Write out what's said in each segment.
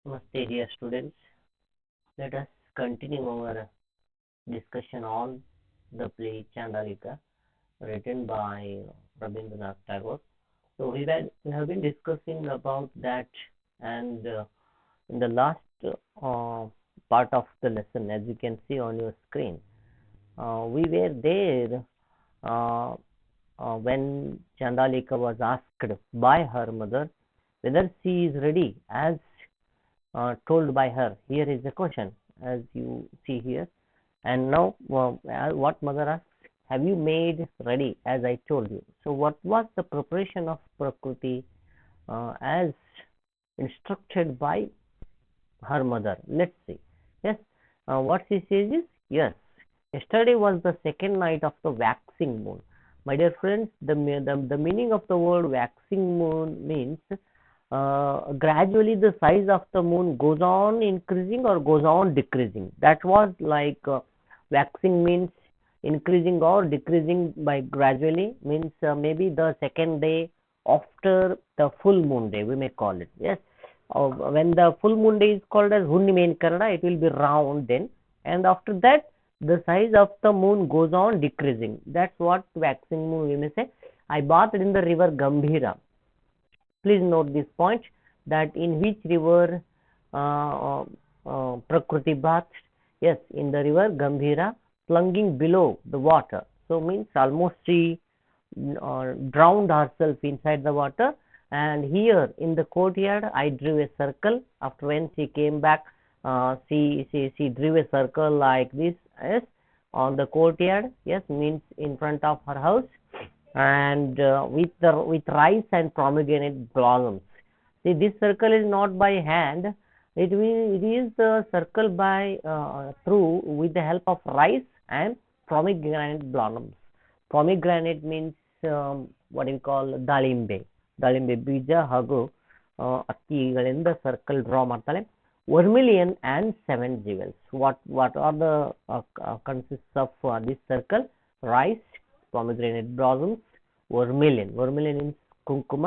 Namaste, dear students. Let us continue our discussion on the play Chandalika, written by Rabindranath Tagore. So we have been discussing about that, and in the last part of the lesson, as you can see on your screen, we were there uh, when Chandalika was asked by her mother whether she is ready as told by her. Here is the question, as you see here. And now, what mother asks, have you made ready as I told you? So, what was the preparation of Prakriti as instructed by her mother? Let's see. Yes, what she says is, yes, yesterday was the second night of the waxing moon. My dear friends, the meaning of the word waxing moon means gradually the size of the moon goes on increasing or goes on decreasing. That was like waxing means increasing or decreasing by gradually, means maybe the second day after the full moon day, we may call it. Yes, when the full moon day is called as Hunnime in Kannada, it will be round then, and after that the size of the moon goes on decreasing. That's what waxing moon we may say. I bathed in the river Gambhira. Please note this point, that in which river Prakriti bathed? Yes, in the river Gambhira, plunging below the water. So means almost she drowned herself inside the water. And here in the courtyard, I drew a circle. After when she came back, she drew a circle like this. Yes, on the courtyard. Yes, means in front of her house, and with rice and pomegranate blossoms. See, this circle is not by hand. It is the circle by through with the help of rice and pomegranate blossoms. Pomegranate means what we call dalimbe. Dalimbe ಬೀಜ ಹಾಗೂ ಅಕ್ಕಿಗಳಿಂದ circle draw ಮಾಡ್ತಾಳೆ. Vermilion and 7 jewels. What are the consists of this circle? Rice, pomegranate blossoms, vermilion. Vermilion means ಕುಂಕುಮ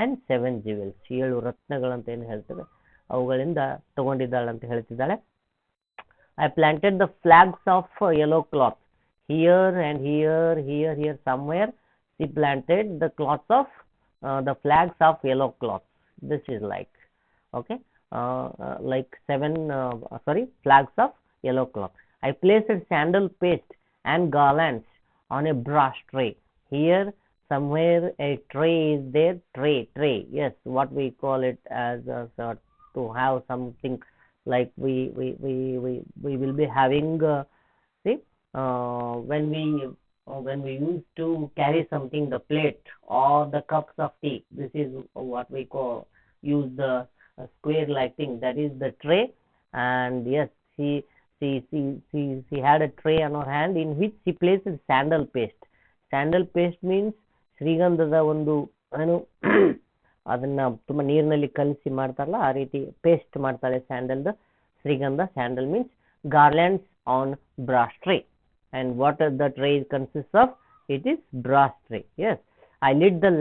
and 7 jewels. 7 ರತ್ನಗಳಂತ ಏನು ಹೇಳ್ತೇವೆ ಅವುಗಳಿಂದ ತಗೊಂಡಿದ್ದಾಳೆ ಅಂತ ಹೇಳ್ತಿದ್ದಾಳೆ. I planted the flags of yellow cloth here and here somewhere. She planted the cloths of the flags of yellow cloth. This is like, okay, like flags of yellow cloth. I placed sandal paste and garlands on a brass tray. Here somewhere a tray is there. Tray, yes, what we call it as to have something like we will be having see when we used to carry something, the plate or the cups of tea. This is what we call, use the square like thing, that is the tray. And yes, she had a tray on her hand in which she placed sandal paste. Sandal paste means ಶ್ರೀಗಂಧದ ಒಂದು ಏನು ಅದನ್ನ ತುಂಬಾ ನೀರಿನಲ್ಲಿ ಕಲಸಿ ಮಾಡ್ತಾರಲ್ಲ ಆ ರೀತಿ ಪೇಸ್ಟ್ ಮಾಡ್ತಾಳೆ ಸ್ಯಾಂಡಲ್ದ. ಶ್ರೀಗಂಧ, sandal means garlands on brass tray. And what the tray consists of? It is brass tray. Yes, I lit the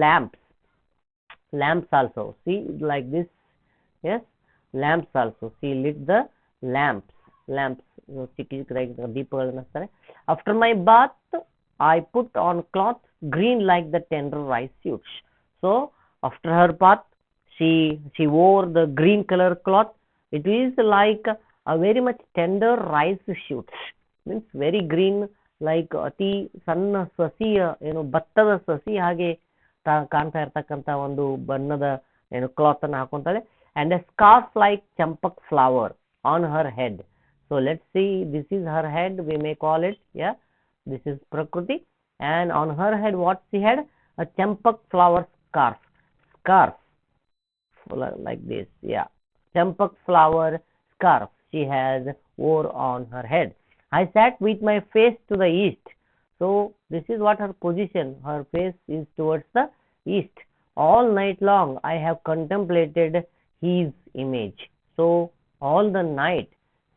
lamps also, see, like this. Yes, lamps also, she lit the lamps. ಚಿಕ್ಕ ಚಿಕ್ಕದಾಗಿ ದೀಪಗಳನ್ನ ಹಚ್ತಾರೆ. After my bath I put on cloth green like the tender rice shoots. So after her bath she wore the green color cloth. It is like a very much tender rice shoots, means very green, like ಅತಿ ಸಣ್ಣ ಸಸಿ, ಏನು ಭತ್ತದ ಸಸಿ ಹಾಗೆ ಕಾಣ್ತಾ ಇರ್ತಕ್ಕಂಥ ಒಂದು ಬಣ್ಣದ ಏನು ಕ್ಲಾತ್ ಅನ್ನು ಹಾಕೊಂತಾಳೆ. And a scarf like champak flower on her head. So let's see, this is her head, we may call it. Yeah, this is Prakriti, and on her head what she had? A champak flower scarf like this. Yeah, champak flower scarf she has wore on her head. I sat with my face to the east. So this is what her position, her face is towards the east. All night long I have contemplated his image. So all the night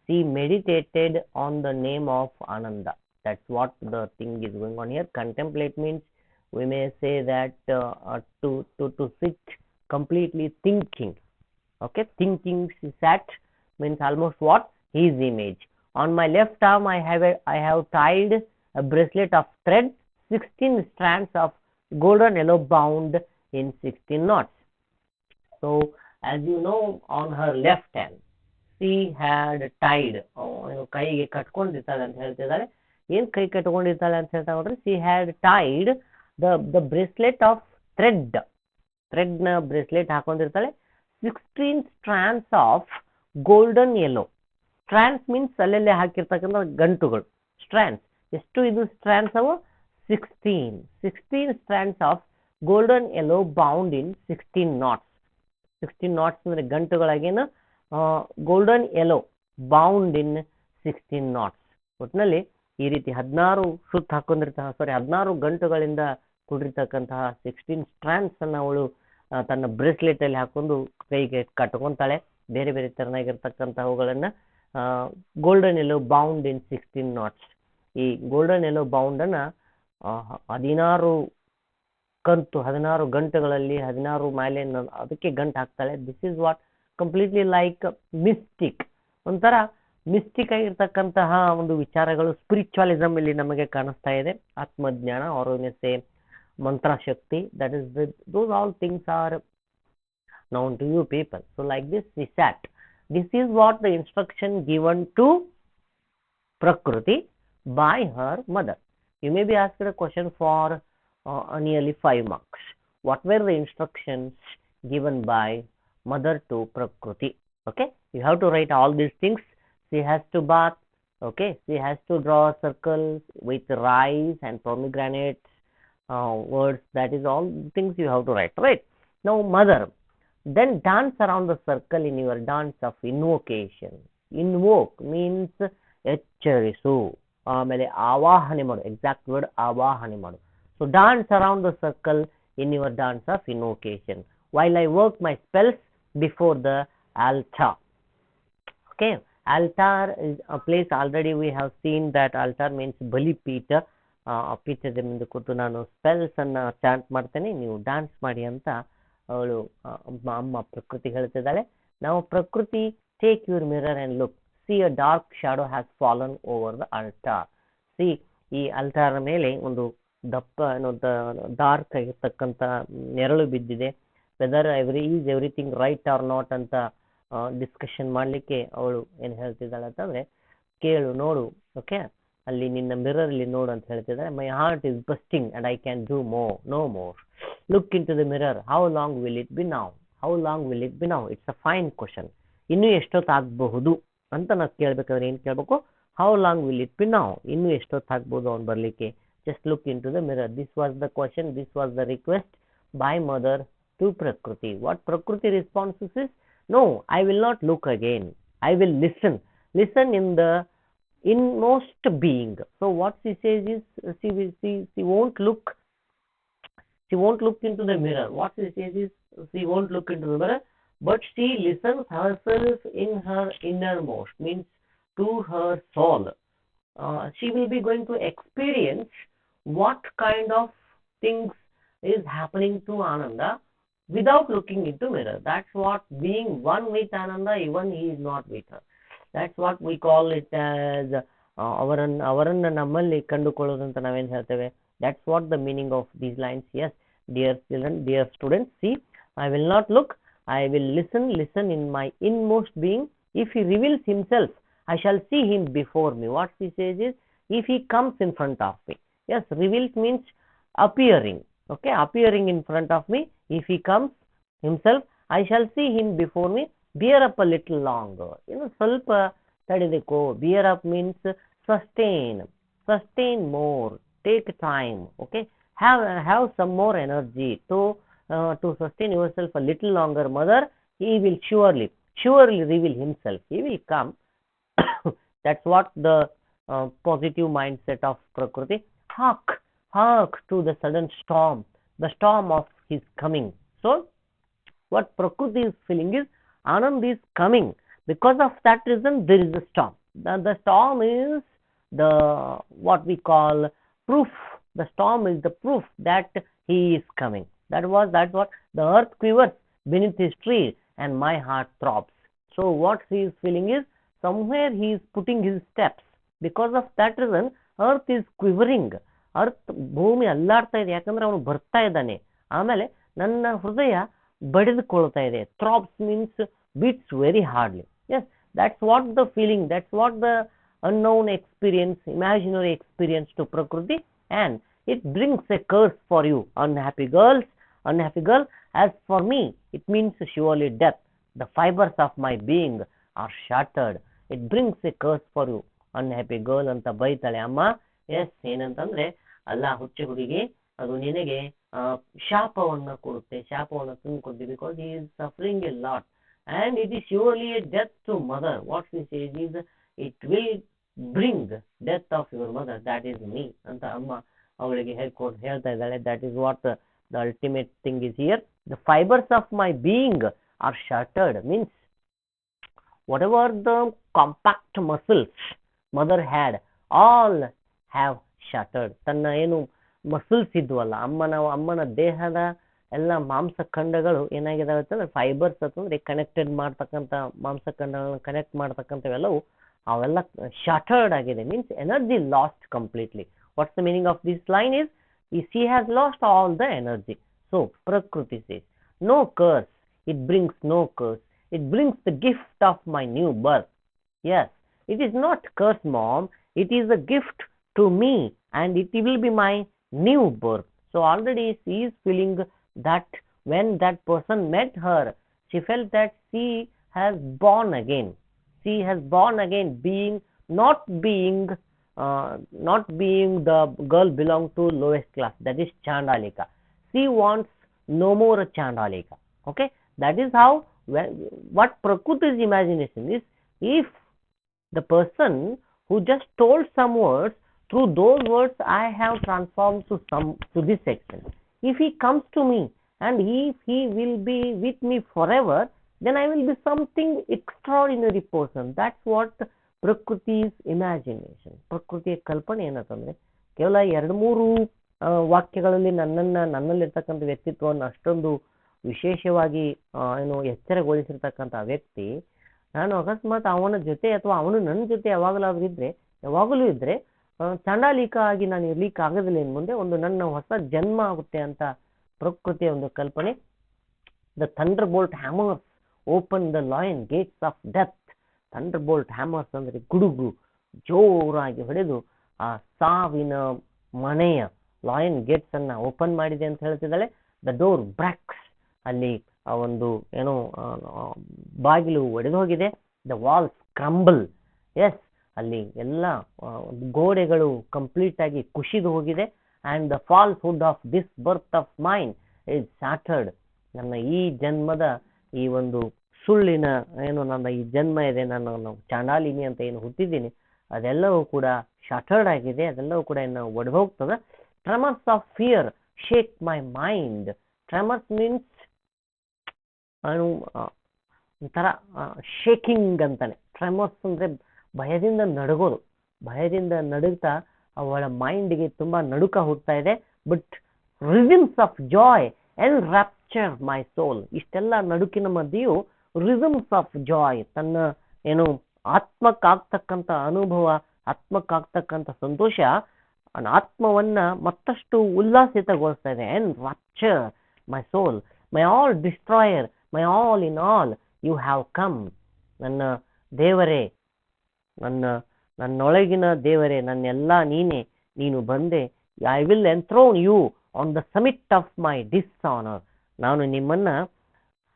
she meditated on the name of Ananda. That's what the thing is going on here. Contemplate means we may say that to sit completely thinking. Okay, thinking she sat means almost what? His image. On my left arm, I have tied a bracelet of thread, 16 strands of golden yellow bound in 16 knots. So, as you know, on her left hand, she had tied, ಕೈಗೆ ಕಟ್ಕೊಂಡಿರ್ತಾಳೆ ಅಂತ ಹೇಳ್ತಿದ್ದಾರೆ. ಏನ್ ಕೈ ಕಟ್ಕೊಂಡಿರ್ತಾಳೆ ಅಂತ ಹೇಳ್ತಾ ನೋಡ್ರಿ, she had tied the bracelet of thread ನ bracelet ಹಾಕೊಂಡಿರ್ತಾಳೆ. 16 strands of golden yellow. strands means ಅಲ್ಲೆಲ್ಲೇ ಹಾಕಿರ್ತಕ್ಕಂಥ ಗಂಟುಗಳು. strands ಎಷ್ಟು ಇದು strands ಅವು? 16 strands of golden yellow bound in 16 knots. 16 knots ಅಂದ್ರೆ ಗಂಟುಗಳಾಗೇನು golden yellow bound in 16 knots. ಒಟ್ಟಿನಲ್ಲಿ ಈ ರೀತಿ 16 ಗಂಟುಗಳಿಂದ ಕೂಡಿರ್ತಕ್ಕಂತಹ 16 strands ಅನ್ನ ಅವಳು ತನ್ನ ಬ್ರೇಸ್ಲೆಟ್ ಅಲ್ಲಿ ಹಾಕೊಂಡು ಕೈಗೆ ಕಟ್ಕೊಂತಾಳೆ. ಬೇರೆ ಬೇರೆ ತರನಾಗಿರ್ತಕ್ಕಂಥವುಗಳನ್ನ golden yellow bound in 16 knots. ಈ ಗೋಲ್ಡನ್ ಯೆಲ್ಲೋ ಬೌಂಡ್ ಅನ್ನ 16 ಗಂಟುಗಳಲ್ಲಿ 16 ಮೇಲೆ ಅದಕ್ಕೆ ಗಂಟು ಹಾಕ್ತಾಳೆ. This is what completely like mystic, ಒಂಥರ ಮಿಸ್ಟಿಕ್ ಆಗಿರ್ತಕ್ಕಂತಹ ಒಂದು ವಿಚಾರಗಳು ಸ್ಪಿರಿಚುವಲಿಸಮ್ ಇಲ್ಲಿ ನಮಗೆ ಕಾಣಿಸ್ತಾ ಇದೆ. ಆತ್ಮಜ್ಞಾನ or ಮಂತ್ರ ಶಕ್ತಿ, that is those all things are known to you people. So like this we sat. This is what the instruction given to Prakruti by her mother. You may be asked a question for nearly 5 marks. What were the instructions given by mother to Prakruti? Okay, you have to write all these things. She has to bath. Okay, she has to draw circles with rice and pomegranates words. That is all things you have to write, right? Now mother, then dance around the circle in your dance of invocation. Invoke means ಎಚ್ಚರಿಸು, ಆಮೇಲೆ ಆವಾಹನೆ ಮಾಡು, exact word ಆವಾಹನೆ ಮಾಡು. So dance around the circle in your dance of invocation while I work my spells before the altar. Okay, altar is a place already we have seen that altar means ಬಲಿ ಪೀಠ. ಪೀಠದ ಮುಂದೆ ಕೂತು ನಾನು spells ಅನ್ನ chant ಮಾಡ್ತೇನೆ, ನೀವು dance ಮಾಡಿ ಅಂತ ಅವಳು ಅಮ್ಮ ಪ್ರಕೃತಿ ಹೇಳ್ತಿದ್ದಾಳೆ. ನಾವು Prakriti, take your mirror and look, see a dark shadow has fallen over the altar. See, ಈ ಅಲ್ಟಾರ್ ಮೇಲೆ ಒಂದು ದಪ್ಪ ಡಾರ್ಕ್ ಆಗಿರ್ತಕ್ಕಂಥ ನೆರಳು ಬಿದ್ದಿದೆ. Whether is everything right or not ಅಂತ ಡಿಸ್ಕಷನ್ ಮಾಡಲಿಕ್ಕೆ ಅವಳು ಏನು ಹೇಳ್ತಿದ್ದಾಳೆ ಅಂತಂದ್ರೆ, ಕೇಳು, ನೋಡು, ಓಕೆ, ಅಲ್ಲಿ ನಿನ್ನ ಮಿರರ್ ಅಲ್ಲಿ ನೋಡು ಅಂತ ಹೇಳ್ತಿದ್ದಾರೆ. My heart is bursting and I can do no more. Look into the mirror, how long will it be now, how long will it be now. It's a fine question. ಇನ್ನೂ ಎಷ್ಟೊತ್ತಾಗಬಹುದು ಅಂತ ನಾವು ಕೇಳ್ಬೇಕಾದ್ರೆ ಏನು ಕೇಳಬೇಕು? How long will it be now, ಇನ್ನೂ ಎಷ್ಟೊತ್ತಾಗ್ಬೋದು ಅವ್ನು ಬರ್ಲಿಕ್ಕೆ. Just look into the mirror. This was the question, this was the request by mother to ಪ್ರಕೃತಿ. ವಾಟ್ ಪ್ರಕೃತಿ responses is, no, I will not look again, I will listen in the inmost being. So what she says is, she won't look into the mirror. What she says is, she won't look into the mirror, but she listens herself in her innermost, means to her soul. She will be going to experience what kind of things is happening to Ananda without looking into mirror. That's what being one with Ananda, even he is not with her. That's what we call it as ಅವರನ್ನ ನಮ್ಮಲ್ಲಿ ಕಂಡುಕೊಳ್ಳೋದು ಅಂತ ನಾವೇನು ಹೇಳ್ತೇವೆ. That's what the meaning of these lines. Yes, dear children, dear students, see, I will not look, I will listen in my inmost being. If he reveals himself, I shall see him before me. What he says is, if he comes in front of me. Yes, reveals means appearing. Okay, appearing in front of me. If he comes himself, I shall see him before me. Bear up a little longer. ಸ್ವಲ್ಪ ತಡೆದಕ್ಕೋ. Bear up means sustain more, take time. Okay, have some more energy to sustain yourself a little longer. Mother, he will surely reveal himself. He will come. That's what the positive mindset of Prakriti. Hark to the sudden storm, the storm of his coming. So what Prakriti is feeling is, Anand is coming. Because of that reason, there is a storm. The storm is the what we call proof. The storm is the proof that he is coming. That's what the earth quivers beneath his tree. and my heart throbs. So what he is feeling is somewhere he is putting his steps. Because of that reason, earth is quivering. Earth ಭೂಮಿ ಅಲ್ಲಾಡ್ತಾ ಇದೆ, ಯಾಕಂದ್ರೆ ಅವನು ಬರ್ತಾ ಇದ್ದಾನೆ. ಆಮೇಲೆ ನನ್ನ ಹೃದಯ ಬಡಿದುಕೊಳ್ತಾ ಇದೆ. Throbs means beats very hardly. Yes, that's what the feeling, that's what the unknown experience, imaginary experience to Prakriti, and it brings a curse for you, unhappy girl. As for me, it means surely death. The fibers of my being are shattered. It brings a curse for you, unhappy girl ಅಂತ ಬೈತಾಳೆ ಅಮ್ಮ. S, ಏನಂತಂದ್ರೆ ಅಲ್ಲ ಹುಚ್ಚ ಹುಡುಗಿ, ಅದು ನಿನಗೆ ಶಾಪವನ್ನ ಕೊಡುತ್ತೆ, ಶಾಪವನ್ನು ತಂದುಕೊಡ್ತೀವಿ. Because he is suffering a lot. And it is surely a death to mother. What she says is, it will bring death of your mother, that is me ಅಂತ ಅಮ್ಮ ಅವಳಿಗೆ ಹೇಳ್ತಾ ಇದ್ದಾಳೆ. that is what the ultimate thing is here. The fibers of my being are shattered, means whatever the compact muscles mother had, all have shattered. ತನ್ನ ಏನು muscles ಇದ್ವಲ್ಲ, ಅಮ್ಮನ ದೇಹದ ಎಲ್ಲ ಮಾಂಸಖಂಡಗಳು ಏನಾಗಿದಾವೆ ಅಂತಂದ್ರೆ ಫೈಬರ್ಸ್ ಅಂತಂದ್ರೆ ಕನೆಕ್ಟೆಡ್ ಮಾಡ್ತಕ್ಕಂಥ ಮಾಂಸಖಂಡಗಳನ್ನ ಕನೆಕ್ಟ್ ಮಾಡ್ತಕ್ಕಂಥವೆಲ್ಲವು ಅವೆಲ್ಲ ಶಾಟರ್ಡ್ ಆಗಿದೆ. Means energy last completely. What's the meaning of this line is, she has lost all the energy. So Prakriti says, no curse, it brings no curse, it brings the gift of my new birth. Yes, it is not curse, mom, it is a gift to me, and it will be my new birth. So already she is feeling that when that person met her, she felt that she has born again. She has born again, not being the girl belong to lowest class, that is Chandalika. She wants no more a Chandalika. Okay, that is how, what Prakriti's imagination is. If the person who just told some words, through those words I have transformed to this extent. If he comes to me and if he will be with me forever, then I will be something extraordinary person. That's what Prakriti's imagination. ಪ್ರಕೃತಿಯ ಕಲ್ಪನೆ ಏನಂತಂದ್ರೆ, ಕೇವಲ 2-3 ವಾಕ್ಯಗಳಲ್ಲಿ ನನ್ನಲ್ಲಿರ್ತಕ್ಕಂಥ ವ್ಯಕ್ತಿತ್ವವನ್ನು ಅಷ್ಟೊಂದು ವಿಶೇಷವಾಗಿ ಎಚ್ಚರಗೊಳಿಸಿರ್ತಕ್ಕಂಥ ವ್ಯಕ್ತಿ, ನಾನು ಅಕಸ್ಮಾತ್ ಅವನ ಜೊತೆ ಅಥವಾ ಅವನು ನನ್ನ ಜೊತೆ ಯಾವಾಗಲೂ ಇದ್ರೆ ಚಾಂಡಾಲಿಕ ಆಗಿ ನಾನು ಇರ್ಲಿಕ್ಕೆ ಆಗೋದಿಲ್ಲ. ಇನ್ನು ಮುಂದೆ ಒಂದು ನನ್ನ ಹೊಸ ಜನ್ಮ ಆಗುತ್ತೆ ಅಂತ ಪ್ರಕೃತಿಯ ಒಂದು ಕಲ್ಪನೆ. The thunderbolt hammers open the lion gates of death. Thunderbolt hammers ಅಂದ್ರೆ ಗುಡುಗು ಜೋರಾಗಿ ಹೊಡೆದು ಆ ಸಾವಿನ ಮನೆಯ ಲಾಯನ್ ಗೇಟ್ಸ್ ಅನ್ನ ಓಪನ್ ಮಾಡಿದೆ ಅಂತ ಹೇಳ್ತಿದ್ದಾಳೆ. ದ ಡೋರ್ ಬ್ರಾಕ್ಸ್, ಅಲ್ಲಿ ಆ ಒಂದು ಬಾಗಿಲು ಒಡೆದು ಹೋಗಿದೆ. ದ ವಾಲ್ಸ್ ಕ್ರಂಬಲ್, ಎಸ್, ಅಲ್ಲಿ ಎಲ್ಲ ಗೋಡೆಗಳು ಕಂಪ್ಲೀಟ್ ಆಗಿ ಕುಸಿದು ಹೋಗಿದೆ. And the falsehood of this birth of mine is shattered. ನನ್ನ ಈ ಜನ್ಮದ ಈ ಒಂದು ಸುಳ್ಳಿನ ನನ್ನ ಈ ಜನ್ಮ ಇದೆ, ನಾನು ಚಾಂಡಾಲಿನಿ ಅಂತ ಏನು ಹುಟ್ಟಿದ್ದೀನಿ, ಅದೆಲ್ಲವೂ ಕೂಡ ಶಾಟರ್ಡ್ ಆಗಿದೆ, ಅದೆಲ್ಲವೂ ಕೂಡ ಒಡೆದು ಹೋಗ್ತದೆ. Tremors of fear shake my mind. Tremors means ಒಂಥರ ಶೇಕಿಂಗ್ ಅಂತಾನೆ. ಟ್ರೆಮರ್ಸ್ ಅಂದ್ರೆ ಭಯದಿಂದ ನಡುಗೋದು, ಭಯದಿಂದ ನಡುಗ್ತಾ ಅವಳ ಮೈಂಡ್ಗೆ ತುಂಬಾ ನಡುಕ ಹುಡ್ತಾ ಇದೆ. But rhythms of joy and rapture my soul. ಇಷ್ಟೆಲ್ಲ ನಡುಕಿನ ಮಧ್ಯೆಯೂ ರಿದಮ್ಸ್ ಆಫ್ ಜಾಯ್, ತನ್ನ ಆತ್ಮಕ್ಕಾಗ್ತಕ್ಕಂಥ ಅನುಭವ, ಆತ್ಮಕ್ಕಾಗ್ತಕ್ಕಂಥ ಸಂತೋಷ ಆತ್ಮವನ್ನ ಮತ್ತಷ್ಟು ಉಲ್ಲಾಸಿತಗೊಳಿಸ್ತಾ ಇದೆ. And rapture my soul, my all destroyer, my all in all, you have come. ನನ್ನ ದೇವರೇ, ನನ್ನೊಳಗಿನ ದೇವರೇ, ನನ್ನೆಲ್ಲ ನೀನು ಬಂದೆ. I will enthrone you on the summit of my dishonour. ನಾನು ನಿಮ್ಮನ್ನ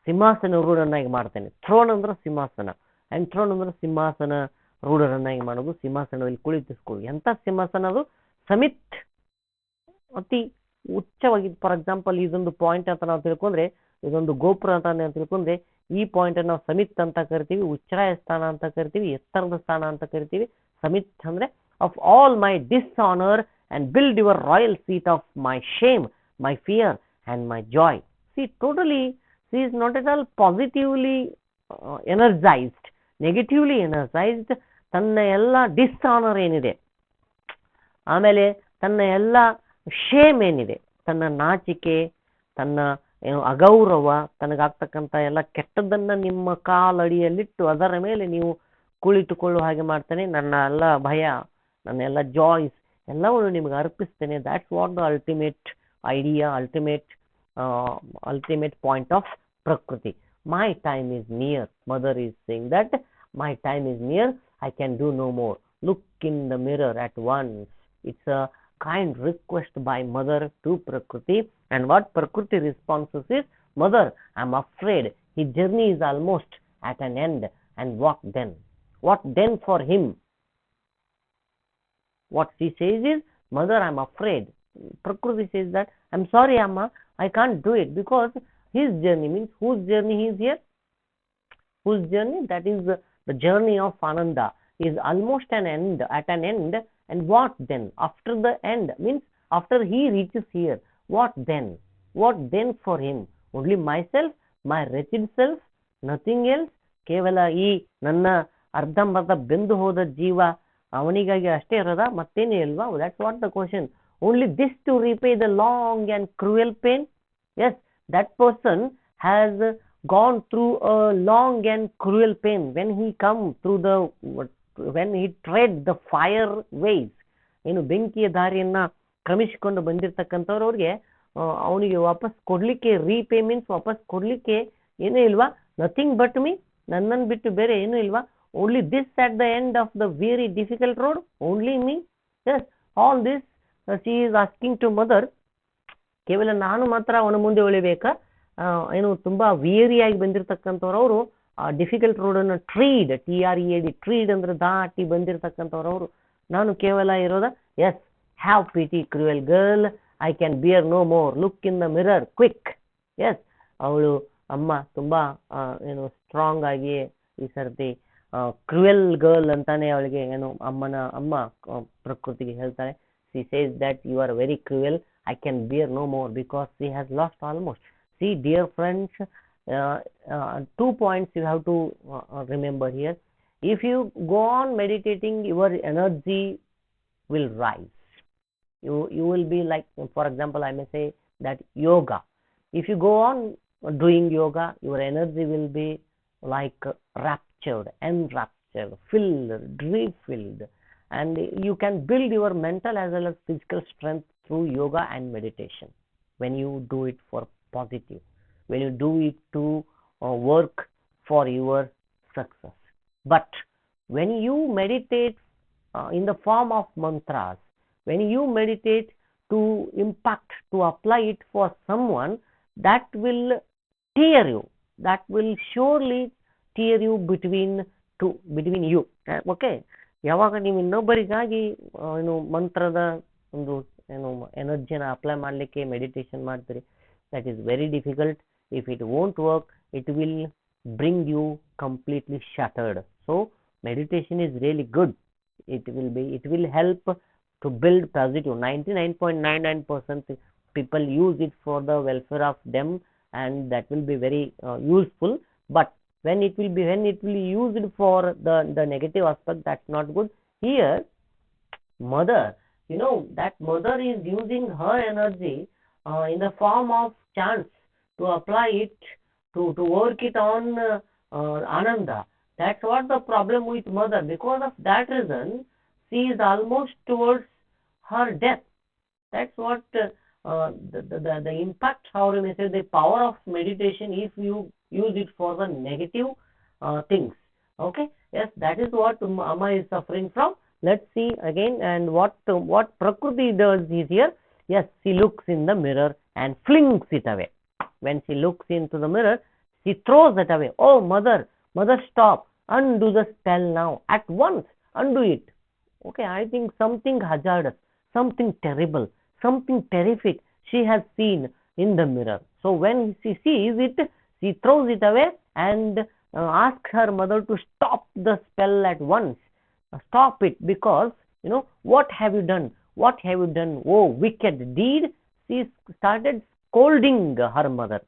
ಸಿಂಹಾಸನ ರೂಢರನ್ನಾಗಿ ಮಾಡ್ತೇನೆ. ಥ್ರೋನ್ ಅಂದ್ರೆ ಸಿಂಹಾಸನ, ಎಂಥ್ರೋನ್ ಅಂದ್ರೆ ಸಿಂಹಾಸನ ರೂಢರನ್ನಾಗಿ ಮಾಡೋದು, ಸಿಂಹಾಸನದಲ್ಲಿ ಕುಳಿತಿಸ್ಕೊಳ್ಳಿ. ಎಂಥ ಸಿಂಹಾಸನ ಅದು? ಸಮಿತ್, ಅತಿ ಉಚ್ಚವಾಗಿ. ಫಾರ್ ಎಕ್ಸಾಂಪಲ್, ಇದೊಂದು ಪಾಯಿಂಟ್ ಅಂತ ನಾವು ತಿಳ್ಕೊಂಡ್ರೆ, ಇದೊಂದು ಗೋಪುರ ಅಂತ ನಾವು ತಿಳ್ಕೊಂಡ್ರೆ, ಈ ಪಾಯಿಂಟ್ ನಾವು ಸಮಿತ್ ಅಂತ ಕರಿತೀವಿ, ಉಚ್ಛ್ರಾಯ ಸ್ಥಾನ ಅಂತ ಕರಿತೀವಿ, ಎತ್ತರದ ಸ್ಥಾನ ಅಂತ ಕರಿತೀವಿ. ಸಮಿತ್ ಅಂದ್ರೆ of all my dishonour and build your royal seat of my shame, my fear and my joy. she is not at all positively energized, negatively energized. ತನ್ನ ಎಲ್ಲ ಡಿಸ್ಆನರ್ ಏನಿದೆ, ಆಮೇಲೆ ತನ್ನ ಎಲ್ಲ ಶೇಮ್ ಏನಿದೆ, ತನ್ನ ನಾಚಿಕೆ, ತನ್ನ ಏನು ಅಗೌರವ, ತನಗಾಗ್ತಕ್ಕಂಥ ಎಲ್ಲ ಕೆಟ್ಟದ್ದನ್ನು ನಿಮ್ಮ ಕಾಲಡಿಯಲ್ಲಿಟ್ಟು ಅದರ ಮೇಲೆ ನೀವು ಕುಳಿತುಕೊಳ್ಳುವ ಹಾಗೆ ಮಾಡ್ತಾನೆ. ನನ್ನ ಎಲ್ಲ ಭಯ, ನನ್ನ ಎಲ್ಲ ಜಾಯ್ಸ್ ಎಲ್ಲವನ್ನು ನಿಮಗೆ ಅರ್ಪಿಸ್ತೇನೆ. That's what the ultimate idea, ultimate point of Prakriti. My time is near, mother is saying that my time is near, I can do no more. Look in the mirror at once. It's a kind request by mother to Prakriti. And what Prakriti responses is, Mother, I'm afraid his journey is almost at an end. And what then? What then for him? What she says is, Mother, I'm afraid. Prakriti says that, I'm sorry, Amma, I can't do it because his journey, means whose journey he is here? Whose journey? That is the journey of Ananda is almost at an end. And what then? After the end, means after he reaches here, what then? What then for him? Only myself, my wretched self, nothing else. ಕೇವಲ ಈ ನನ್ನ ಅರ್ಧಂಬರ್ಧ ಬೆಂದು ಹೋದ ಜೀವ ಅವನಿಗಾಗಿ ಅಷ್ಟೇ ಇರೋದ, ಮತ್ತೇನೇ ಇಲ್ವಾ? That's what the question. Only this to repay the long and cruel pain? Yes, that person has gone through a long and cruel pain when he come through when he tread the fire ways. ಏನು ಬೆಂಕಿಯ ದಾರಿಯನ್ನ ಕ್ರಮಿಸಿಕೊಂಡು ಬಂದಿರತಕ್ಕಂಥವ್ರವ್ರಿಗೆ ಅವನಿಗೆ ವಾಪಸ್ ಕೊಡ್ಲಿಕ್ಕೆ, repay means ವಾಪಸ್ ಕೊಡ್ಲಿಕ್ಕೆ ಏನೂ ಇಲ್ವಾ? Nothing but me, ನನ್ನನ್ನು ಬಿಟ್ಟು ಬೇರೆ ಏನೂ ಇಲ್ವಾ? Only this at the end of the very difficult road, only me. Yes, all this she is asking to mother. ಕೇವಲ ನಾನು ಮಾತ್ರ ಅವನ ಮುಂದೆ ಉಳಿಬೇಕಾ? ಏನು ತುಂಬ ವಿಯರಿಯಾಗಿ ಬಂದಿರತಕ್ಕಂಥವ್ರವರು ಆ ಡಿಫಿಕಲ್ಟ್ ರೋಡನ್ನು ಟ್ರೀಡ್, TREAD, ಟ್ರೀಡ್ ಅಂದರೆ ದಾಟಿ ಬಂದಿರತಕ್ಕಂಥವ್ರವರು, ನಾನು ಕೇವಲ ಇರೋದ? Yes, have pity cruel girl, I can bear no more, look in the mirror quick. Yes, ಅವಳು ಅಮ್ಮ ತುಂಬ ಏನು ಸ್ಟ್ರಾಂಗ್ ಆಗಿ ಈ ಸರ್ತಿ ಕ್ರೂಯಲ್ ಗರ್ಲ್ ಅಂತಾನೆ ಅವಳಿಗೆ ಏನು ಅಮ್ಮ ಪ್ರಕೃತಿಗೆ ಹೇಳ್ತಾಳೆ. she says that you are very cruel, I can bear no more because she has lost almost. See, dear friends, 2 points you have to remember here. If you go on meditating, your energy will rise. You will be like, for example, I may say that yoga. If you go on doing yoga, your energy will be like raptured, enraptured, filled, refilled, and you can build your mental as well as physical strength through yoga and meditation when you do it for positive, when you do it to work for your success. But when you meditate in the form of mantras, when you meditate to impact, to apply it for someone, that will tear you, that will surely tear you between you. Okay, ಯಾವಾಗ ನೀವು ಇನ್ನೊಬ್ಬರಿಗಾಗಿ ಏನು ಮಂತ್ರದ ಒಂದು ಏನು ಎನರ್ಜಿನ apply ಮಾಡಲಿಕ್ಕೆ meditation ಮಾಡ್ತೀರಿ, that is very difficult. If it won't work, it will bring you completely shattered. So meditation is really good. It will help to build positive. 99.99% people use it for the welfare of them, and that will be very useful. But when it will be used for the negative aspect, that's not good. Here mother, that mother is using her energy in the form of chants to apply it, to work it on Ananda. That's what the problem with mother. Because of that reason, she is almost towards her death. That's what the impact, how you may say, the power of meditation if you use it for the negative things. Okay, yes, that is what Amma is suffering from. Let's see again, and what Prakriti does is here. Yes, she looks in the mirror and flings it away. When she looks into the mirror, she throws it away. Oh mother, stop, undo the spell now, at once, undo it. Okay, I think something hazardous, something terrible, something terrific she has seen in the mirror. So when she sees it, she throws it away and asks her mother to stop the spell at once. Stop it, because what have you done? What have you done? Oh wicked deed. She started scolding her mother.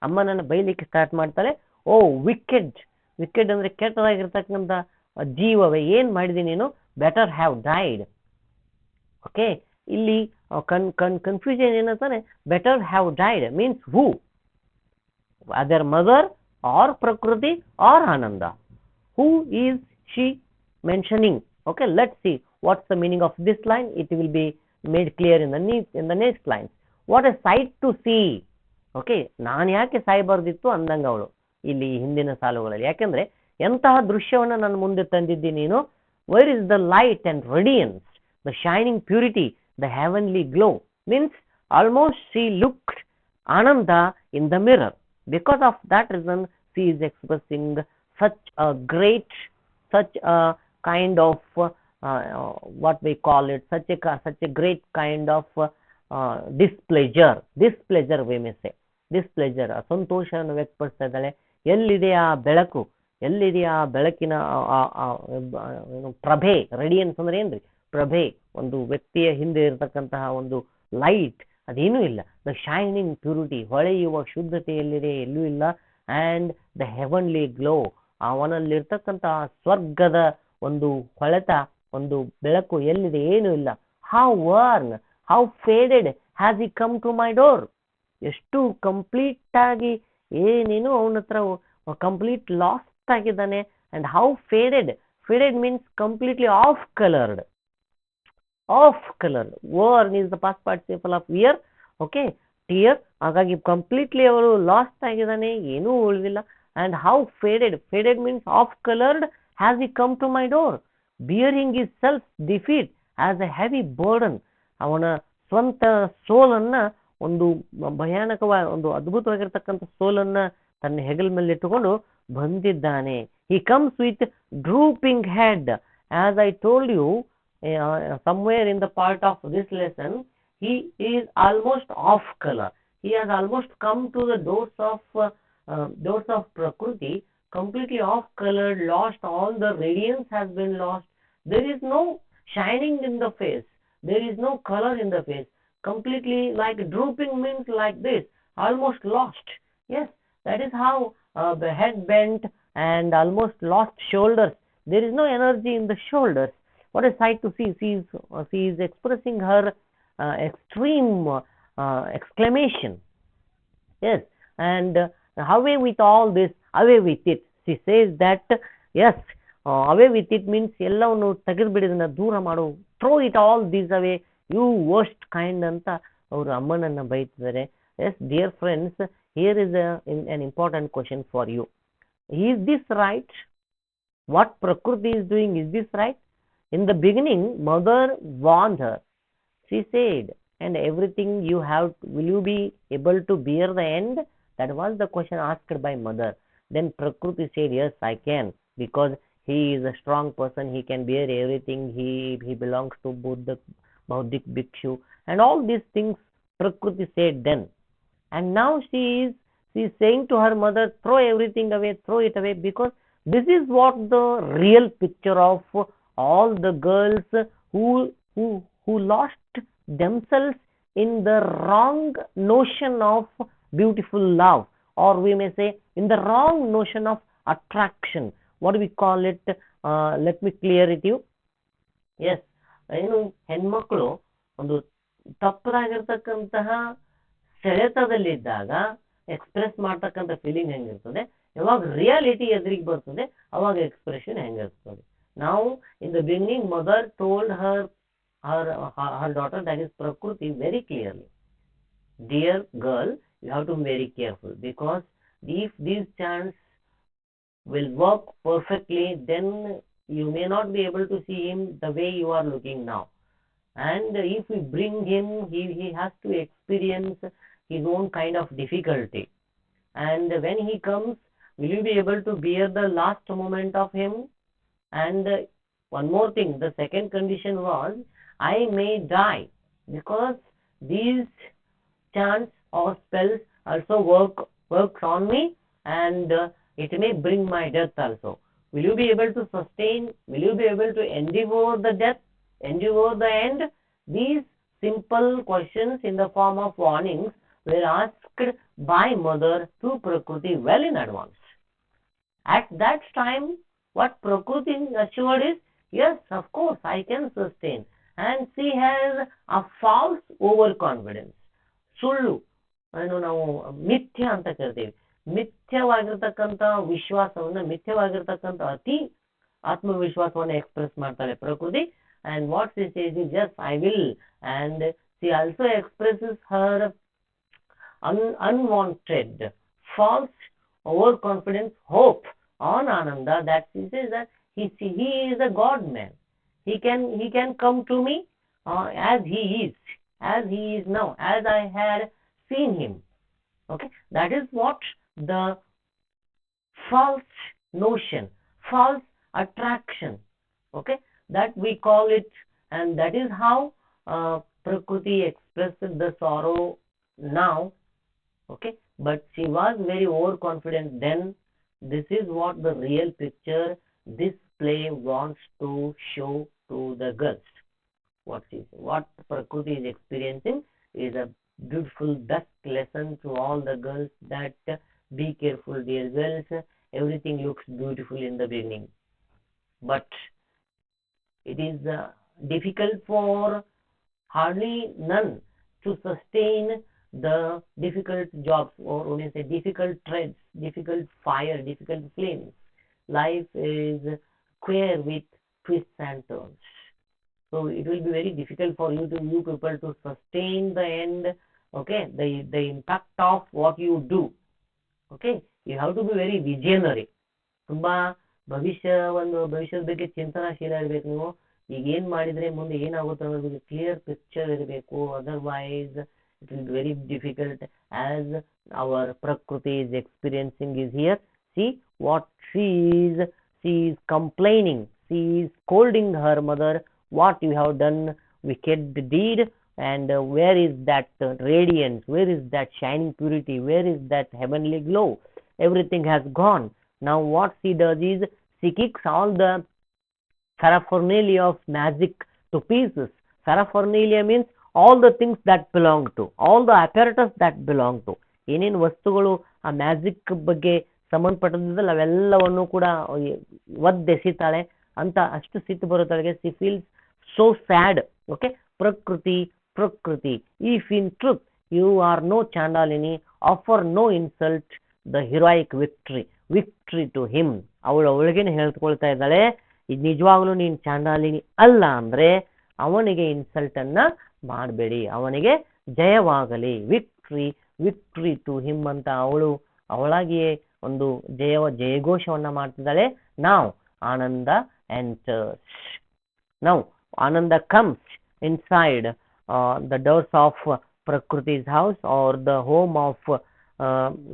ಅಮ್ಮನನ್ನು ಬೈಲಿಕ್ಕೆ start ಮಾಡ್ತಾಳೆ. O wicked ಅಂದ್ರೆ ಕೆಟ್ಟದಾಗಿರ್ತಕ್ಕಂಥ ಜೀವವೇ, ಏನ್ ಮಾಡಿದಿ ನೀನು? Better have died. Okay, ಇಲ್ಲಿ ಕನ್ಫ್ಯೂಷನ್ ಏನಂತಾನೆ, better have died means who? either mother or Prakriti or Ananda. Who is she mentioning? Okay, let's see what's the meaning of this line. It will be made clear in the next lines. What a sight to see. Okay, ನಾನು ಯಾಕೆ ಸಾಯಬಾರ್ದಿತ್ತು ಅಂದಂಗ ಅವಳು ಇಲ್ಲಿ ಹಿಂದಿನ ಸಾಲುಗಳಲ್ಲಿ. ಯಾಕೆಂದ್ರೆ ಎಂತಹ ದೃಶ್ಯವನ್ನು ನನ್ನ ಮುಂದೆ ತಂದಿದ್ದಿ ನೀನು. Where is the light and radiance, the shining purity, the heavenly glow. Means almost she looked Ananda in the mirror. Because of that reason, she is expressing such a great, such a kind of what we call it, such a great kind of displeasure. Displeasure we may say. Displeasure, ಸಂತೋಷವನ್ನು ವ್ಯಕ್ತಪಡಿಸ್ತಾ ಇದ್ದಾಳೆ. ಎಲ್ಲಿದೆ ಆ ಬೆಳಕು, ಎಲ್ಲಿದೆ ಆ ಬೆಳಕಿನ ಪ್ರಭೆ. Radiance ಅಂದ್ರೆ ಏನ್ರಿ? ಪ್ರಭೆ. ಒಂದು ವ್ಯಕ್ತಿಯ ಹಿಂದೆ ಇರತಕ್ಕಂತಹ ಒಂದು ಲೈಟ್, ಅದೇನೂ ಇಲ್ಲ. ದ ಶೈನಿಂಗ್ ಪ್ಯೂರಿಟಿ, ಹೊಳೆಯುವ ಶುದ್ಧತೆ ಎಲ್ಲಿದೆ? ಎಲ್ಲೂ ಇಲ್ಲ. ಆ್ಯಂಡ್ ದ ಹೆವನ್ಲಿ ಗ್ಲೋ, ಅವನಲ್ಲಿರ್ತಕ್ಕಂತಹ ಸ್ವರ್ಗದ ಒಂದು ಹೊಳೆತ, ಒಂದು ಬೆಳಕು ಎಲ್ಲಿದೆ? ಏನೂ ಇಲ್ಲ. How worn, how faded has he come to my door. ಎಷ್ಟು ಕಂಪ್ಲೀಟ್ ಆಗಿ ಏನೇನು ಅವನ ಹತ್ರ ಕಂಪ್ಲೀಟ್ ಲಾಸ್ಟ್ ಆಗಿದ್ದಾನೆ. And how faded, faded means completely off coloured. Off colour. Worn is the past participle of wear. Okay, tear. ಹಾಗಾಗಿ completely ಅವರು lost ಆಗಿದ್ದಾನೆ, ಏನೂ ಉಳಿದಿಲ್ಲ. And how faded, faded means off coloured has he come to my door, bearing his self defeat as a heavy burden. ಅವನ ಸ್ವಂತ ಸೋಲನ್ನ, ಒಂದು ಭಯಾನಕವಾದ ಒಂದು ಅದ್ಭುತವಾಗಿರ್ತಕ್ಕಂಥ ಸೋಲನ್ನ ತನ್ನ ಹೆಗಲ ಮೇಲೆ ಇಟ್ಟುಕೊಂಡು ಬಂದಿದ್ದಾನೆ. He comes with drooping head. As I told you somewhere in the part of this lesson, he is almost off color. He has almost come to the doors of Prakriti, completely off colored, lost. All the radiance has been lost. There is no shining in the face, there is no color in the face. Completely like drooping means like this, almost lost. Yes, that is how the head bent and almost lost shoulders. There is no energy in the shoulders. What a sight to see. She is expressing her extreme exclamation. Yes, and away with all this, away with it. She says that, yes, away with it means ಎಲ್ಲವನ್ನು ತೆಗೆದುಬಿಡಿದನ್ನ ದೂರ ಮಾಡು. Throw it all this away, you worst kind ಅಂತ ಅವರು ಅಮ್ಮನನ್ನ ಬೈತಿದ್ದಾರೆ. Yes dear friends, here is an important question for you. Is this right? What Prakriti is doing, is this right? In the beginning, mother warned her. She said, and everything you have, will you be able to bear the end? That was the question asked by mother. Then Prakriti said, yes, I can, because he is a strong person, he can bear everything, he belongs to Bauddhic Bhikshu, and all these things Prakriti said then. And now she is saying to her mother, throw everything away, throw it away, because this is what the real picture of all the girls who lost themselves in the wrong notion of beautiful love, or we may say in the wrong notion of attraction. What do we call it? Let me clear it you. Yes, ಏನು ಹೆಣ್ಮಕ್ಳು ಒಂದು ತಪ್ಪದಾಗಿರ್ತಕ್ಕಂತಹ ಸೆಳೆತದಲ್ಲಿದ್ದಾಗ express ಮಾಡ್ತಕ್ಕಂಥ feeling ಹೆಂಗಿರ್ತದೆ, ಯಾವಾಗ reality ಎದುರಿಗೆ ಬರ್ತದೆ ಅವಾಗ expression ಹೆಂಗಿರ್ತದೆ. Now, in the beginning, mother told her daughter, that is Prakriti, very clearly, dear girl, you have to be very careful, because if these chants will work perfectly, then you may not be able to see him the way you are looking now. And if we bring him, he has to experience his own kind of difficulty. And when he comes, will you be able to bear the last moment of him? And one more thing, the second condition was, I may die, because these chants or spells also works on me, and it may bring my death also. Will you be able to sustain? Will you be able to endure the death, endure the end? These simple questions in the form of warnings were asked by mother to Prakriti well in advance. At that time, what Prakriti assured is, yes, of course, I can sustain. And she has a false overconfidence. ಸುಳ್ಳು, ನಾವು ಮಿಥ್ಯ ಅಂತ ಕರಿತೀವಿ. ಮಿಥ್ಯವಾಗಿರ್ತಕ್ಕಂಥ ವಿಶ್ವಾಸವನ್ನ, ಮಿಥ್ಯವಾಗಿರ್ತಕ್ಕಂಥ ಅತಿ ಆತ್ಮವಿಶ್ವಾಸವನ್ನ express ಮಾಡ್ತಾಳೆ ಪ್ರಕೃತಿ. And what she says is, yes, I will. And she also expresses her unwanted, false, overconfidence, hope on Ananda, that she says that he is a God man. He can come to me as he is now, as I had seen him. Okay, that is what the false notion, false attraction, okay, that we call it. And that is how Prakriti expressed the sorrow now. Okay, but she was very overconfident then. This is what the real picture this play wants to show to the girls. What Prakriti is experiencing is a beautiful, best lesson to all the girls, that be careful, dear girls. Everything looks beautiful in the beginning, but it is difficult for hardly none to sustain the difficult jobs, or when you say difficult trades, difficult fire, difficult flames. Life is queer with twists and turns. So it will be very difficult for you people to sustain the end, okay, the impact of what you do. Okay, you have to be very visionary. ತುಂಬಾ ಭವಿಷ್ಯದ ಬಗ್ಗೆ ಚಿಂತನಾಶೀಲ ಇರಬೇಕು ನೀವು. ಈಗ ಏನ್ ಮಾಡಿದ್ರೆ ಮುಂದೆ ಏನಾಗುತ್ತೆ ಅನ್ನೋದ್ರ ಬಗ್ಗೆ ಕ್ಲಿಯರ್ ಪಿಕ್ಚರ್ ಇರಬೇಕು. Otherwise it will be very difficult, as our Prakriti is experiencing is here. See what she is complaining, she is scolding her mother, what you have done wicked deed, and where is that radiance, where is that shining purity, where is that heavenly glow? Everything has gone. Now what she does is she kicks all the paraphernalia of magic to pieces. Paraphernalia means all the things that belong to, all the apparatus that belong to, ಏನೇನು ವಸ್ತುಗಳು ಆ magic ಬಗ್ಗೆ ಸಂಬಂಧಪಟ್ಟದಿದ್ದಲ್ಲ ಅವೆಲ್ಲವನ್ನು ಕೂಡ ಒದ್ದೆಸಿತಾಳೆ ಅಂತ. ಅಷ್ಟು ಸಿಟ್ಟು ಬರುತ್ತಾಳೆ. She feels so sad. Okay, Prakriti, if in truth you are no Chandalini, offer no insult the heroic victory to him. ಅವಳಿಗೇನೆ ಹೇಳ್ಕೊಳ್ತಾ ಇದ್ದಾಳೆ, ಇದು ನಿಜವಾಗ್ಲೂ ನೀನು ಚಾಂಡಾಲಿನಿ ಅಲ್ಲ ಅಂದ್ರೆ ಅವನಿಗೆ ಇನ್ಸಲ್ಟ್ ಅನ್ನ ಮಾಡಬೇಡಿ, ಅವನಿಗೆ ಜಯವಾಗಲಿ. ವಿಕ್ಟ್ರಿ ಟು ಹಿಮ್ ಅಂತ ಅವಳಾಗಿಯೇ ಒಂದು ಜಯಘೋಷವನ್ನ ಮಾಡ್ತಿದ್ದಾಳೆ. ನಾವು ಆನಂದ enters. Now Ananda comes inside the doors of Prakriti's house, or the home of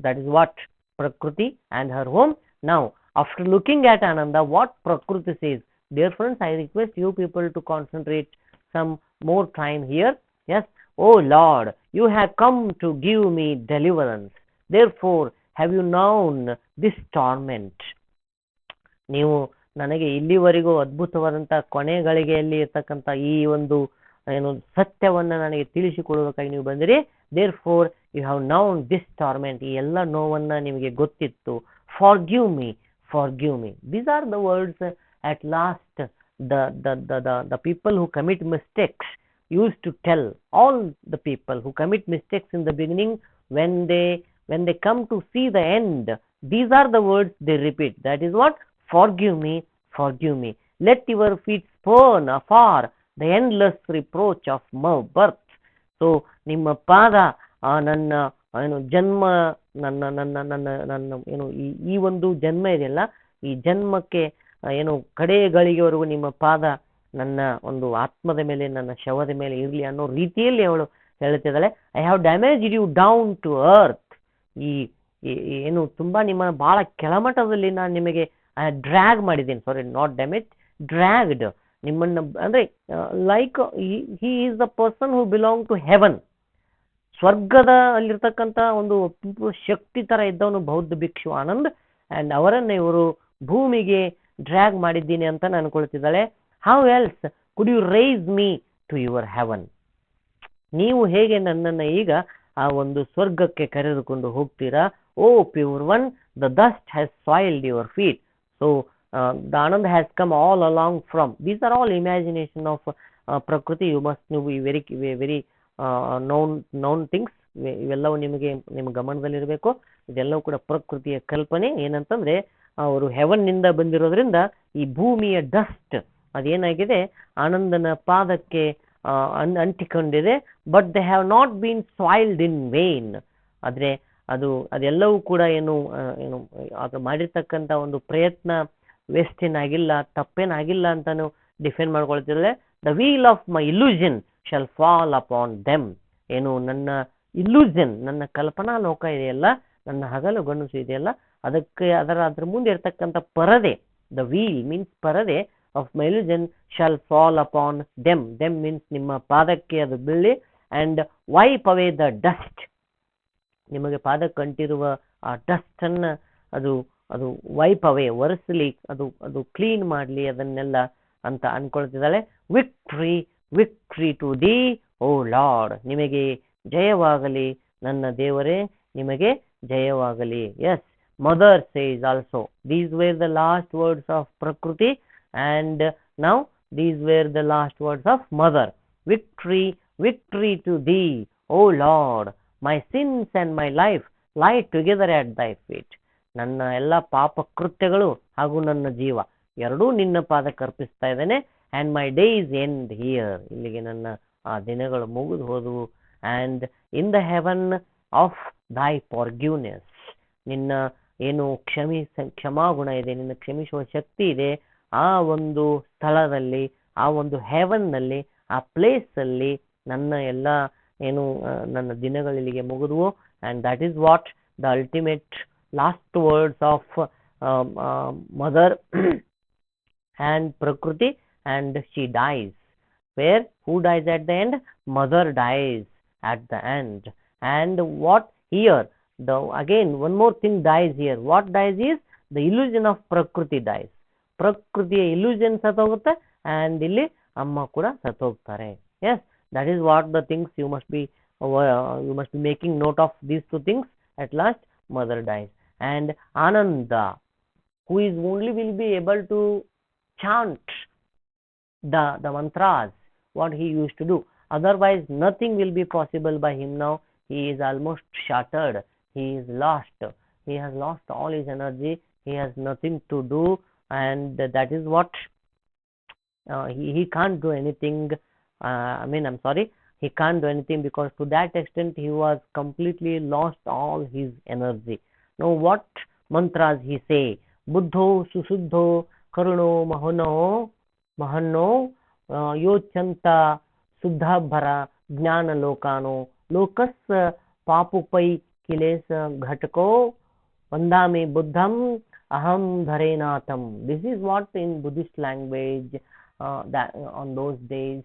that is what Prakriti and her home. Now after looking at Ananda, what Prakriti says, dear friends, I request you people to concentrate some more time here. Yes, oh Lord, you have come to give me deliverance, therefore have you known this torment. ನೀವು ನನಗೆ ಇಲ್ಲಿವರೆಗೂ ಅದ್ಭುತವಾದಂಥ ಕೊನೆ ಗಳಿಗೆಯಲ್ಲಿ ಇರ್ತಕ್ಕಂಥ ಈ ಒಂದು ಏನು ಸತ್ಯವನ್ನ ನನಗೆ ತಿಳಿಸಿಕೊಡಬೇಕಾಗಿ ನೀವು ಬಂದಿರಿ. Therefore you have known this torment, ಈ ಎಲ್ಲ ನೋವನ್ನ ನಿಮಗೆ ಗೊತ್ತಿತ್ತು. Forgive me. These are the words at last the people who commit mistakes used to tell. All the people who commit mistakes in the beginning, when they come to see the end, these are the words they repeat. That is what? Forgive me. Let your feet spurn afar the endless reproach of my birth. So ನಿಮ್ಮ ಪಾದ ನನ್ನ ಏನು ಜನ್ಮ, ನನ್ನ ಏನು ಈ ಒಂದು ಜನ್ಮ ಇದೆಯಲ್ಲ, ಈ ಜನ್ಮಕ್ಕೆ ಏನು ಕಡೆ ಗಳಿಗೆವರೆಗೂ ನಿಮ್ಮ ಪಾದ ನನ್ನ ಒಂದು ಆತ್ಮದ ಮೇಲೆ, ನನ್ನ ಶವದ ಮೇಲೆ ಇರಲಿ ಅನ್ನೋ ರೀತಿಯಲ್ಲಿ ಅವಳು ಹೇಳ್ತಿದ್ದಾಳೆ. I have damaged you down to earth. ಈ ಏನು ತುಂಬಾ ನಿಮ್ಮ ಬಹಳ ಕೆಳಮಟ್ಟದಲ್ಲಿ ನಾನು ನಿಮಗೆ ಡ್ರ್ಯಾಗ್ ಮಾಡಿದ್ದೀನಿ. ಸಾರಿ, ನಾಟ್ ಡ್ಯಾಮೇಜ್, ಡ್ರ್ಯಾಗ್ಡ್ ನಿಮ್ಮನ್ನ. ಅಂದ್ರೆ like he is the person who belong to heaven. ಸ್ವರ್ಗದ ಅಲ್ಲಿರ್ತಕ್ಕಂಥ ಒಂದು ಶಕ್ತಿ ತರ ಇದ್ದವನು ಬೌದ್ಧ ಭಿಕ್ಷು ಆನಂದ್, ಅಂಡ್ ಅವರನ್ನ ಇವರು ಭೂಮಿಗೆ ಡ್ರ್ಯಾಗ್ ಮಾಡಿದ್ದೀನಿ ಅಂತ ಅನ್ಕೊಳ್ತಿದ್ದಾಳೆ. How else could you raise me to your heaven? ನೀವು ಹೇಗೆ ನನ್ನನ್ನು ಈಗ ಆ ಒಂದು ಸ್ವರ್ಗಕ್ಕೆ ಕರೆದುಕೊಂಡು ಹೋಗ್ತೀರಾ? O pure one, the dust has soiled your feet. So the Anand has come all along from. These are all imagination of Prakriti. You must know very known things. ಇವೆಲ್ಲವೂ ನಿಮ್ಮ ಗಮನದಲ್ಲಿರಬೇಕು. ಇದೆಲ್ಲವೂ ಕೂಡ ಪ್ರಕೃತಿಯ ಕಲ್ಪನೆ. ಏನಂತಂದ್ರೆ ಅವರು ಹೆವನ್ನಿಂದ ಬಂದಿರೋದ್ರಿಂದ ಈ ಭೂಮಿಯ ಡಸ್ಟ್ ಅದೇನಾಗಿದೆ ಆನಂದನ ಪಾದಕ್ಕೆ ಅಂಟಿಕೊಂಡಿದೆ. But they have not been soiled in vain. ಆದ್ರೆ ಅದೆಲ್ಲವೂ ಕೂಡ ಏನು ಅದು ಮಾಡಿರ್ತಕ್ಕಂಥ ಒಂದು ಪ್ರಯತ್ನ ವೇಸ್ಟ್ ಏನಾಗಿಲ್ಲ, ತಪ್ಪೇನಾಗಿಲ್ಲ ಅಂತಾನು ಡಿಫೈನ್ ಮಾಡ್ಕೊಳ್ತಿದ್ರೆ, the veil of my illusion shall fall upon them. ಏನು ನನ್ನ ಇಲ್ಯೂಷನ್, ನನ್ನ ಕಲ್ಪನಾ ಲೋಕ ಇದೆಯಲ್ಲ, ನನ್ನ ಹಗಲು ಗಣಸು ಇದೆಯಲ್ಲ, ಅದ್ರ ಮುಂದೆ ಇರ್ತಕ್ಕಂಥ ಪರದೆ, ದ ವೀಲ್ ಮೀನ್ಸ್ ಪರದೆ of my illusion shall fall upon them. Them means ನಿಮ್ಮ ಪಾದಕ್ಕೆ ಅದು ಬೀಳಿ, and wipe away the dust. ನಿಮಗೆ ಪಾದಕ್ಕೆ ಅಂಟಿರುವ ಆ ಡಸ್ಟ್ ಅನ್ನ ಅದು ವೈಪ್ ಅವೇ, ಒರೆಸಲಿ, ಅದು ಕ್ಲೀನ್ ಮಾಡಲಿ ಅದನ್ನೆಲ್ಲ ಅಂತ ಅನ್ಕೊಳ್ತಿದ್ದಾಳೆ. Victory victory to thee O lord. ನಿಮಗೆ ಜಯವಾಗಲಿ ನನ್ನ ದೇವರೇ, ನಿಮಗೆ ಜಯವಾಗಲಿ. Yes, mother says also. These were the last words of Prakriti, and now these were the last words of mother. Victory, victory to thee, O Lord. My sins and my life lie together at thy feet. ನನ್ನ ಎಲ್ಲ ಪಾಪ ಕೃತ್ಯಗಳು ಹಾಗೂ ನನ್ನ ಜೀವ ಎರಡೂ ನಿನ್ನ ಪಾದಕ್ಕೆ ಅರ್ಪಿಸ್ತಾ ಇದ್ದೇನೆ. and my days end here. ಇಲ್ಲಿಗೆ ನನ್ನ ಆ ದಿನಗಳು ಮುಗಿದು ಹೋದವು. and in the heaven of thy forgiveness. ನಿನ್ನ ಏನು ಕ್ಷಮಾಗುಣ ಇದೆ, ನಿನ್ನ ಕ್ಷಮಿಸುವ ಶಕ್ತಿ ಇದೆ, ಆ ಒಂದು ಸ್ಥಳದಲ್ಲಿ, ಆ ಒಂದು ಹೆವನ್ನಲ್ಲಿ, ಆ ಪ್ಲೇಸಲ್ಲಿ ನನ್ನ ಎಲ್ಲ ಏನು ನನ್ನ ದಿನಗಳಿಲ್ಲಿಗೆ ಮುಗಿದವು. And that is what the ultimate last words of mother and Prakriti. And she dies. Where who dies at the end? Mother dies at the end. And what here? Again, one more thing dies here. What dies is the illusion of Prakriti dies. ಪ್ರಕೃತಿಯ illusion ಸತ್ತೋಗುತ್ತೆ, and ಇಲ್ಲಿ ಅಮ್ಮ ಕೂಡ ಸತ್ತೋಗ್ತಾರೆ. Yes, that is what the things you must be making note of these two things. At last mother dies. And Ananda, who is only will be able to chant the mantras what he used to do. Otherwise nothing will be possible by him now. He is almost shattered. He is lost. He has lost all his energy. He has nothing to do, and that is what he can't do anything. I'm sorry, he can't do anything, because to that extent he was completely lost all his energy. Now what mantras he say? Buddho susuddho karuno mahanno yochanta suddhabhara ಜ್ಞಾನ ಲೋಕಾನೋ locus ಪಾಪುಪೈ ಕಿಲೇಸ ಘಟಕೋ ವಂದಾಮಿ ಬುದ್ಧಂ aham dharenatham. This is what in Buddhist language that on those days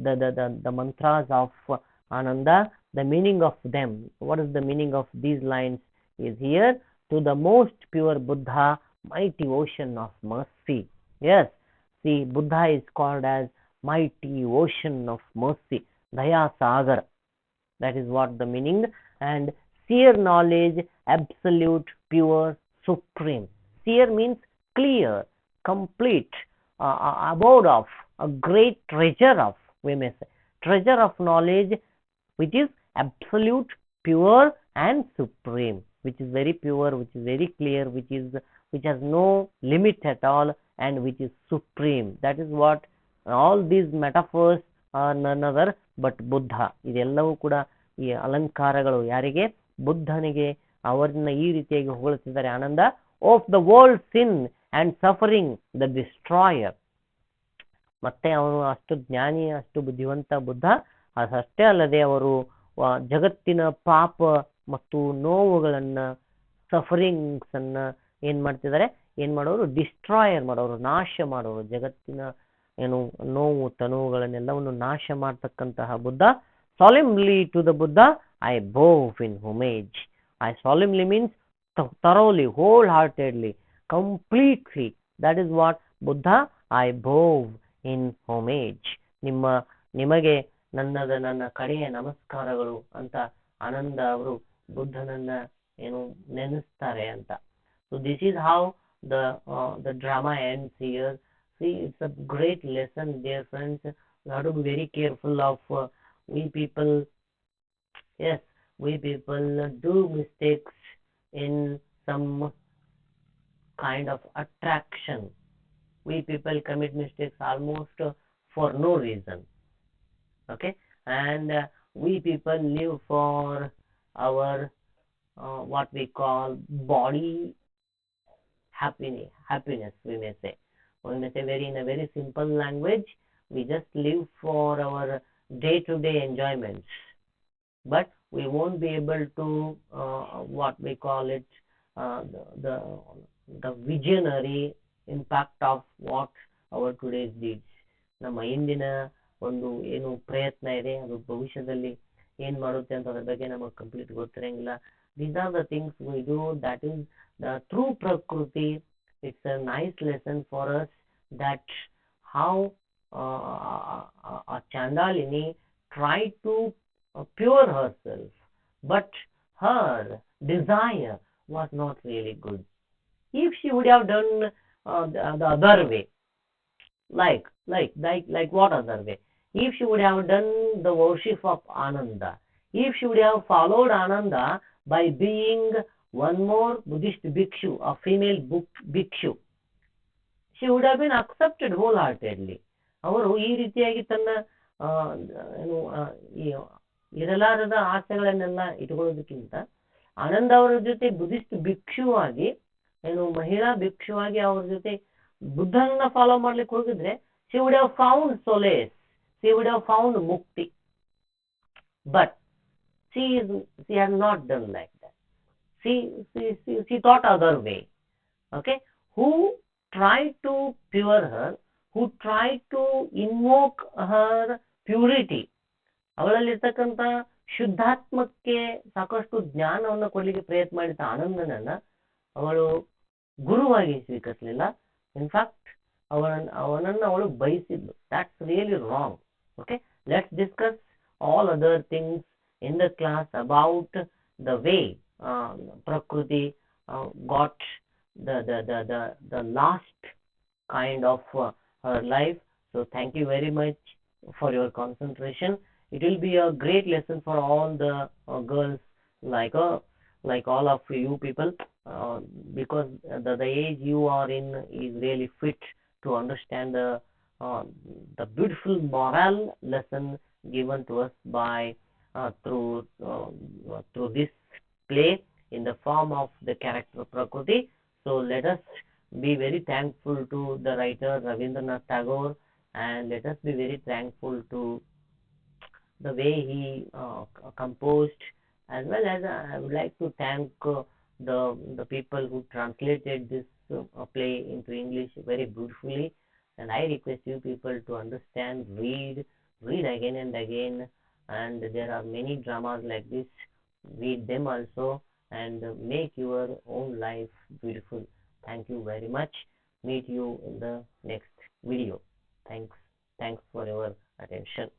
the mantras of Ananda, the meaning of them, what is the meaning of these lines is here: to the most pure Buddha, mighty ocean of mercy. Yes, see, Buddha is called as mighty ocean of mercy, Daya Sagar. That is what the meaning. And seer knowledge, absolute, pure, supreme. Seer means clear, complete, abode of, a great treasure of, we may say, treasure of knowledge, which is absolute, pure and supreme, which is very pure, which is very clear, which has no limit at all, and which is supreme. That is what all these metaphors are none other but Buddha. ಇದೆಲ್ಲವೂ ಕೂಡ ಈ ಅಲಂಕಾರಗಳು ಯಾರಿಗೆ? ಬುದ್ಧನಿಗೆ. ಅವರನ್ನ ಈ ರೀತಿಯಾಗಿ ಹೊಗಳುತ್ತಿದ್ದಾರೆ Ananda. Of the world sin and suffering the destroyer. ಮತ್ತೆ ಅವನು ಅಷ್ಟು ಜ್ಞಾನಿ, ಅಷ್ಟು ಬುದ್ಧಿವಂತ ಬುದ್ಧ. ಅಷ್ಟೇ ಅಲ್ಲದೆ ಅವರು ಜಗತ್ತಿನ ಪಾಪ ಮತ್ತು ನೋವುಗಳನ್ನ, ಸಫರಿಂಗ್ಸ್ ಅನ್ನ ಏನ್ ಮಾಡ್ತಿದ್ದಾರೆ? ಏನ್ ಮಾಡೋರು? ಡಿಸ್ಟ್ರಾಯರ್ ಮಾಡೋರು, ನಾಶ ಮಾಡೋರು. ಜಗತ್ತಿನ ಏನು ನೋವು ತನುವುಗಳನ್ನೆಲ್ಲವನ್ನು ನಾಶ ಮಾಡ್ತಕ್ಕಂತಹ Buddha. Solemnly to the Buddha I bow in homage. I solemnly means thoroughly, wholeheartedly, completely. That is what Buddha, I bow in homage. ನಿಮಗೆ ನನ್ನ ಕಡೆಯ ನಮಸ್ಕಾರಗಳು ಅಂತ ಆನಂದ ಅವರು ಬುದ್ಧನನ್ನ ಏನು ನೆನೆಸ್ತಾರೆ ಅಂತ. So this is how the drama ends here. See, it's a great lesson, dear friends. You have to be very careful of we people. Yes, we people do mistakes in some kind of attraction. We people commit mistakes almost for no reason. Okay, and we people live for our what we call body happiness, we may say very in a very simple language, we just live for our day to day enjoyments, but we won't be able to what we call it the the visionary impact of what our today's deeds. ನಮ್ಮ ಇಂದಿನ ಒಂದು ಏನು ಪ್ರಯತ್ನ ಇದೆ ಅದು ಭವಿಷ್ಯದಲ್ಲಿ ಏನ್ ಮಾಡುತ್ತೆ ಅಂತ ಅದ್ರ ಬಗ್ಗೆ ನಮಗೆ complete ಗೊತ್ತಿರಂಗಿಲ್ಲ. These are the things we do, that is the through Prakriti. It's a nice lesson for us that how a Chandalini tried to pure herself, but her desire was not really good. If she would have done the other way, like what other way? If she would have done the worship of Ananda, if she would have followed Ananda by being one more Buddhist bhikshu, a female bhikshu, she would have been accepted wholeheartedly. ಅವರು ಈ ರೀತಿಯಾಗಿ ತನ್ನ ಏನು ಇರಲಾರದ ಆಸೆಗಳನ್ನೆಲ್ಲ ಇಟ್ಕೊಳ್ಳೋದಕ್ಕಿಂತ ಆನಂದ ಅವರ ಜೊತೆ Buddhist ಭಿಕ್ಷುವಾಗಿ ಏನು ಮಹಿಳಾ ಭಿಕ್ಷುವಾಗಿ ಅವ್ರ ಜೊತೆ ಬುದ್ಧನನ್ನ ಫಾಲೋ ಮಾಡ್ಲಿಕ್ಕೆ ಹೋಗಿದ್ರೆ she would have found solace, she would have found mukti, but she has not done like that. She thought other way. Okay, who tried to pure her, who tried to invoke her purity, ಅವಳಲ್ಲಿರ್ತಕ್ಕಂಥ ಶುದ್ಧಾತ್ಮಕ್ಕೆ ಸಾಕಷ್ಟು ಜ್ಞಾನವನ್ನು ಕೊಡ್ಲಿಕ್ಕೆ ಪ್ರಯತ್ನ ಮಾಡಿದ ಆನಂದನನ್ನ ಅವಳು ಗುರುವಾಗಿ ಸ್ವೀಕರಿಸಲಿಲ್ಲ. In fact ಅವನನ್ನ ಅವಳು ಬಯಸಿದ್ಲು. That's really wrong. Okay, let's discuss all other things in the class about the way Prakriti got the last kind of her life. So thank you very much for your concentration. It will be a great lesson for all the girls like all of you people, because the age you are in is really fit to understand the beautiful moral lesson given to us by through this play in the form of the character Prakriti. So let us be very thankful to the writer Rabindranath Tagore, and let us be very thankful to the way he composed, as well as I would like to thank the people who translated this play into English very beautifully. And I request you people to understand, read again and again, and there are many dramas like this. Read them also and make your own life beautiful. Thank you very much. Meet you in the next video. Thanks for your attention.